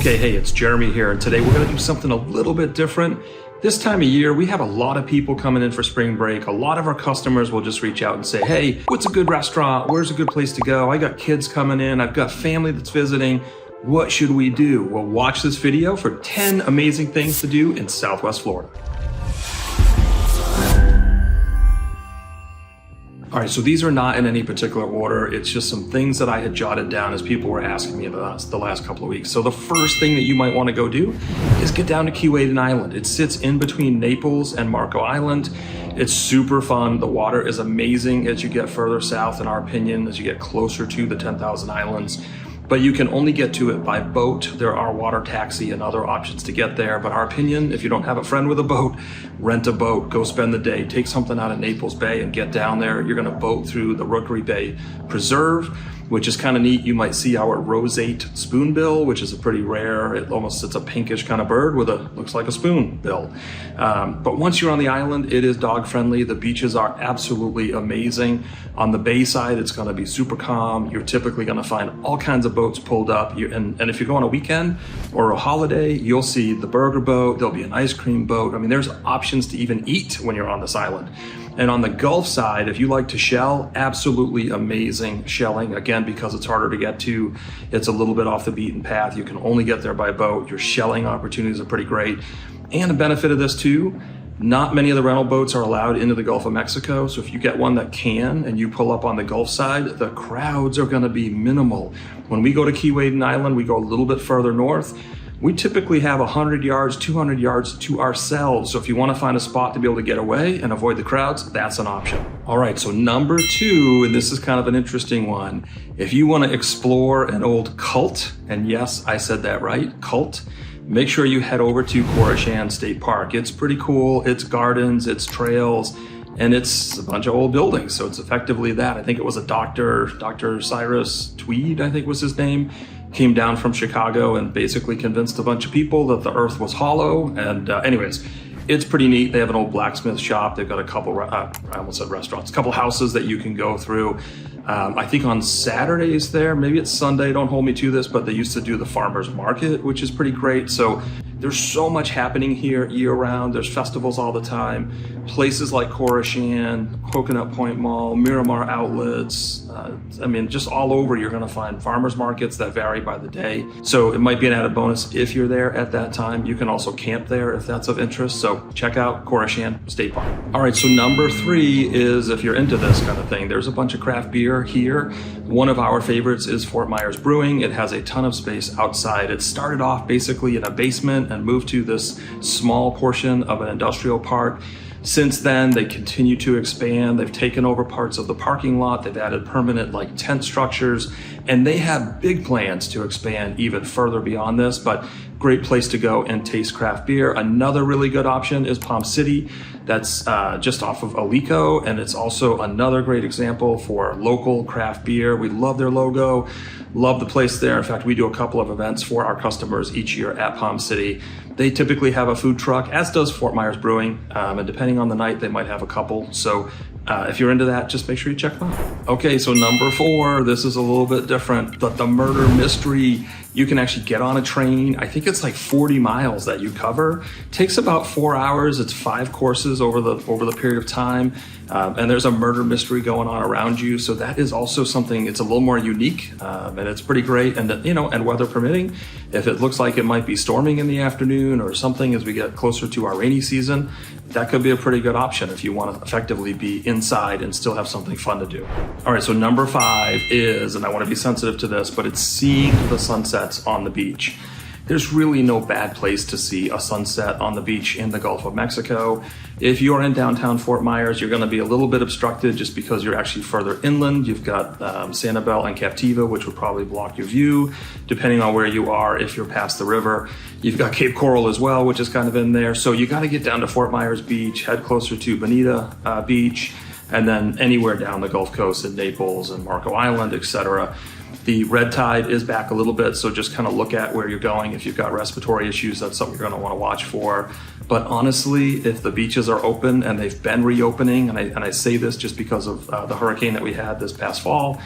Okay, hey, it's Jeremy here, and today we're gonna do something a little bit different. This time of year, we have a lot of people coming in for spring break. A lot of our customers will just reach out and say, hey, what's a good restaurant? Where's a good place to go? I got kids coming in, I've got family that's visiting. What should we do? Well, watch this video for 10 amazing things to do in Southwest Florida. All right, so these are not in any particular order. It's just some things that I had jotted down as people were asking me the last couple of weeks. So the first thing that you might want to go do is get down to Keewaydin Island. It sits in between Naples and Marco Island. It's super fun. The water is amazing as you get further south, in our opinion, as you get closer to the 10,000 islands. But you can only get to it by boat. There are water taxi and other options to get there. But our opinion, if you don't have a friend with a boat, rent a boat, go spend the day, take something out of Naples Bay and get down there. You're gonna boat through the Rookery Bay Preserve, which is kind of neat. You might see our roseate spoonbill, which is a pretty rare, it's a pinkish kind of bird with looks like a spoonbill. But once you're on the island, it is dog friendly. The beaches are absolutely amazing. On the bay side, it's gonna be super calm. You're typically gonna find all kinds of boats pulled up. And if you go on a weekend or a holiday, you'll see the burger boat, there'll be an ice cream boat. I mean, there's options to even eat when you're on this island. And on the Gulf side, if you like to shell, absolutely amazing shelling. Again, because it's harder to get to, it's a little bit off the beaten path. You can only get there by boat. Your shelling opportunities are pretty great. And a benefit of this too, not many of the rental boats are allowed into the Gulf of Mexico. So if you get one that can and you pull up on the Gulf side, the crowds are gonna be minimal. When we go to Keewaydin Island, we go a little bit further north. We typically have 100 yards, 200 yards to ourselves. So if you want to find a spot to be able to get away and avoid the crowds, that's an option. All right, so number 2, and this is kind of an interesting one. If you want to explore an old cult, and yes, I said that right, cult, make sure you head over to Koreshan State Park. It's pretty cool. It's gardens, it's trails, and it's a bunch of old buildings. So it's effectively that. I think it was a Dr. Cyrus Tweed, I think was his name. Came down from Chicago and basically convinced a bunch of people that the earth was hollow. And anyways, it's pretty neat. They have an old blacksmith shop. They've got a couple, I almost said restaurants, a couple houses that you can go through. I think on Saturdays there, maybe it's Sunday, don't hold me to this, but they used to do the farmer's market, which is pretty great. So there's so much happening here year round. There's festivals all the time. Places like Koroshan, Coconut Point Mall, Miramar outlets. I mean, just all over you're gonna find farmers markets that vary by the day. So it might be an added bonus if you're there at that time. You can also camp there if that's of interest. So check out Koreshan State Park. All right, so number 3 is if you're into this kind of thing, there's a bunch of craft beer here. One of our favorites is Fort Myers Brewing. It has a ton of space outside. It started off basically in a basement and moved to this small portion of an industrial park. Since then, they continue to expand. They've taken over parts of the parking lot. They've added permanent tent structures, and they have big plans to expand even further beyond this, but great place to go and taste craft beer. Another really good option is Palm City. That's just off of Alico, and it's also another great example for local craft beer. We love their logo, love the place there. In fact, we do a couple of events for our customers each year at Palm City. They typically have a food truck, as does Fort Myers Brewing, and depending on the night, they might have a couple. So if you're into that, just make sure you check them out. Okay, so number 4, this is a little bit different. The murder mystery. You can actually get on a train. I think it's like 40 miles that you cover. Takes about 4 hours. It's 5 courses over the period of time. And there's a murder mystery going on around you. So that is also something, it's a little more unique, and it's pretty great. And and weather permitting, if it looks like it might be storming in the afternoon or something as we get closer to our rainy season, that could be a pretty good option if you want to effectively be inside and still have something fun to do. All right, so number 5 is, and I want to be sensitive to this, but it's seeing the sunsets on the beach. There's really no bad place to see a sunset on the beach in the Gulf of Mexico. If you're in downtown Fort Myers, you're gonna be a little bit obstructed just because you're actually further inland. You've got Sanibel and Captiva, which would probably block your view, depending on where you are if you're past the river. You've got Cape Coral as well, which is kind of in there. So you gotta get down to Fort Myers Beach, head closer to Bonita Beach, and then anywhere down the Gulf Coast in Naples and Marco Island, etc. The red tide is back a little bit, so just kind of look at where you're going. If you've got respiratory issues, that's something you're going to want to watch for. But honestly, if the beaches are open and they've been reopening, and I say this just because of the hurricane that we had this past fall,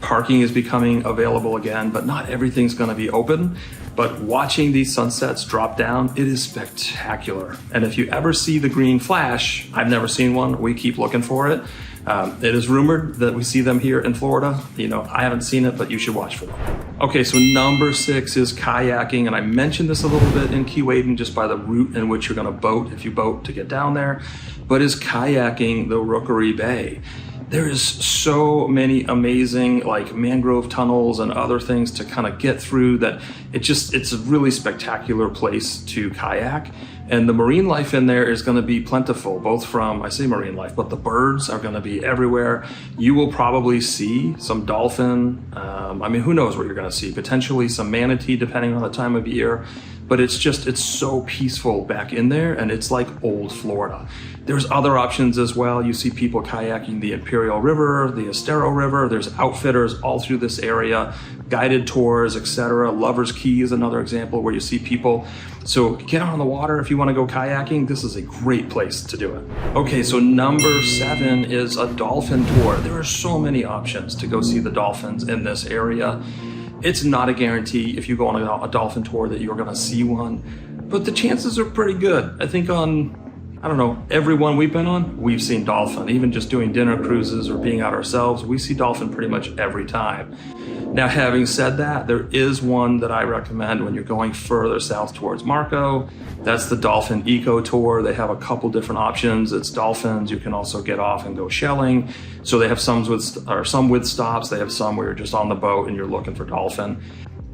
Parking is becoming available again, but not everything's going to be open. But watching these sunsets drop down, it is spectacular. And if you ever see the green flash, I've never seen one, we keep looking for it. It is rumored that we see them here in Florida. You know, I haven't seen it, but you should watch for them. Okay, so number 6 is kayaking, and I mentioned this a little bit in Keewaydin just by the route in which you're gonna boat, if you boat to get down there, but is kayaking the Rookery Bay. There is so many amazing like mangrove tunnels and other things to kind of get through that it's a really spectacular place to kayak. And the marine life in there is going to be plentiful, both from, I say marine life, but the birds are going to be everywhere. You will probably see some dolphin. I mean, who knows what you're going to see? Potentially some manatee, depending on the time of year. But it's so peaceful back in there, and it's like old Florida. There's other options as well. You see people kayaking the Imperial River, the Estero River. There's outfitters all through this area, guided tours, etc. Lover's Key is another example where you see people. So get out on the water if you want to go kayaking. This is a great place to do it. Okay, so number 7 is a dolphin tour. There are so many options to go see the dolphins in this area. It's not a guarantee if you go on a dolphin tour that you're going to see one, but the chances are pretty good. I think on, I don't know, every one we've been on, we've seen dolphin. Even just doing dinner cruises or being out ourselves, we see dolphin pretty much every time. Now, having said that, there is one that I recommend when you're going further south towards Marco. That's the Dolphin Eco Tour. They have a couple different options. It's dolphins. You can also get off and go shelling. So they have some with stops. They have some where you're just on the boat and you're looking for dolphin.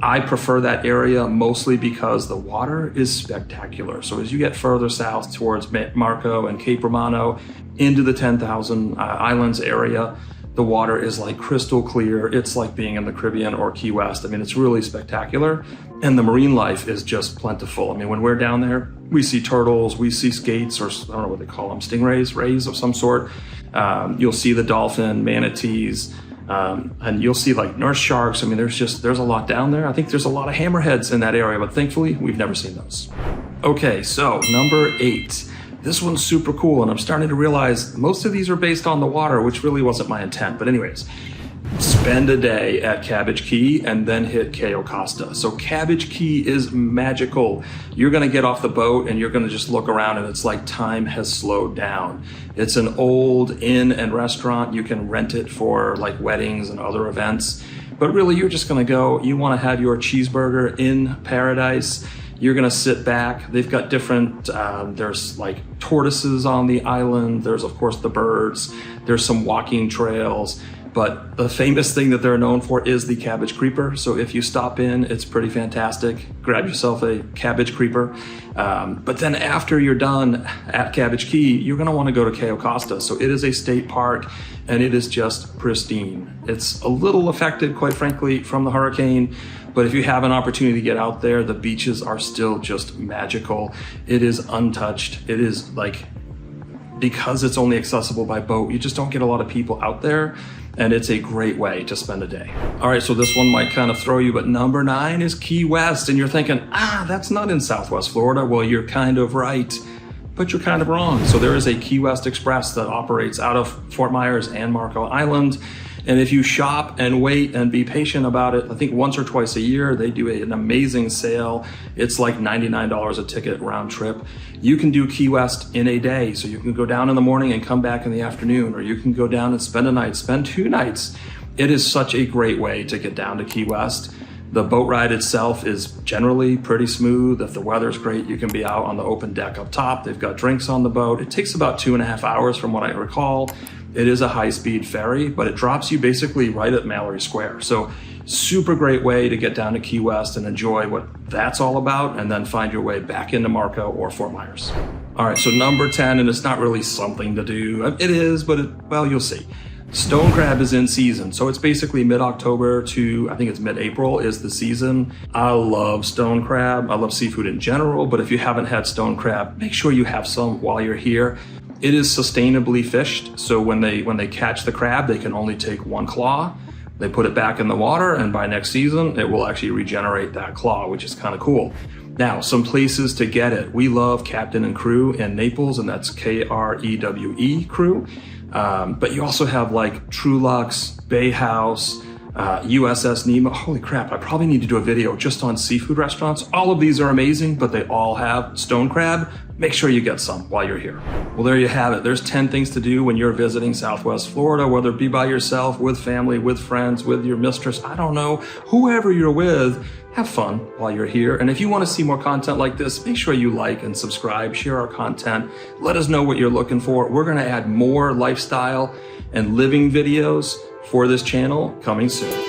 I prefer that area mostly because the water is spectacular. So as you get further south towards Marco and Cape Romano into the 10,000 Islands area, the water is like crystal clear. It's like being in the Caribbean or Key West. I mean, it's really spectacular. And the marine life is just plentiful. I mean, when we're down there, we see turtles, we see skates, or I don't know what they call them, stingrays, rays of some sort. You'll see the dolphin, manatees, and you'll see like nurse sharks. I mean, there's a lot down there. I think there's a lot of hammerheads in that area, but thankfully we've never seen those. Okay, so number 8. This one's super cool, and I'm starting to realize most of these are based on the water, which really wasn't my intent. But anyways, spend a day at Cabbage Key and then hit Cayo Costa. So Cabbage Key is magical. You're gonna get off the boat and you're gonna just look around and it's like time has slowed down. It's an old inn and restaurant. You can rent it for like weddings and other events. But really, you're just gonna go, you wanna have your cheeseburger in paradise. You're gonna sit back. They've got different, there's like tortoises on the island. There's of course the birds. There's some walking trails. But the famous thing that they're known for is the cabbage creeper. So if you stop in, it's pretty fantastic. Grab yourself a cabbage creeper. But then after you're done at Cabbage Key, you're gonna wanna go to Cayo Costa. So it is a state park and it is just pristine. It's a little affected, quite frankly, from the hurricane. But if you have an opportunity to get out there, the beaches are still just magical. It is untouched. It is like, because it's only accessible by boat, you just don't get a lot of people out there. And it's a great way to spend a day. All right, so this one might kind of throw you, but number 9 is Key West. And you're thinking, that's not in Southwest Florida. Well, you're kind of right, but you're kind of wrong. So there is a Key West Express that operates out of Fort Myers and Marco Island. And if you shop and wait and be patient about it, I think once or twice a year, they do an amazing sale. It's like $99 a ticket round trip. You can do Key West in a day. So you can go down in the morning and come back in the afternoon, or you can go down and spend a night, spend 2 nights. It is such a great way to get down to Key West. The boat ride itself is generally pretty smooth. If the weather's great, you can be out on the open deck up top. They've got drinks on the boat. It takes about 2.5 hours from what I recall. It is a high-speed ferry, but it drops you basically right at Mallory Square. So super great way to get down to Key West and enjoy what that's all about, and then find your way back into Marco or Fort Myers. All right, so number 10, and it's not really something to do. It is, but well, you'll see. Stone crab is in season. So it's basically mid-October to, I think it's mid-April is the season. I love stone crab. I love seafood in general, but if you haven't had stone crab, make sure you have some while you're here. It is sustainably fished. So when they catch the crab, they can only take 1 claw. They put it back in the water, and by next season, it will actually regenerate that claw, which is kind of cool. Now, some places to get it. We love Captain and Crew in Naples, and that's Krewe Crew. But you also have like True Luxe, Bay House, USS Nemo. Holy crap, I probably need to do a video just on seafood restaurants. All of these are amazing, but they all have stone crab. Make sure you get some while you're here. Well, there you have it. There's 10 things to do when you're visiting Southwest Florida, whether it be by yourself, with family, with friends, with your mistress, I don't know, whoever you're with. Have fun while you're here. And if you want to see more content like this, make sure you like and subscribe, share our content. Let us know what you're looking for. We're going to add more lifestyle and living videos for this channel coming soon.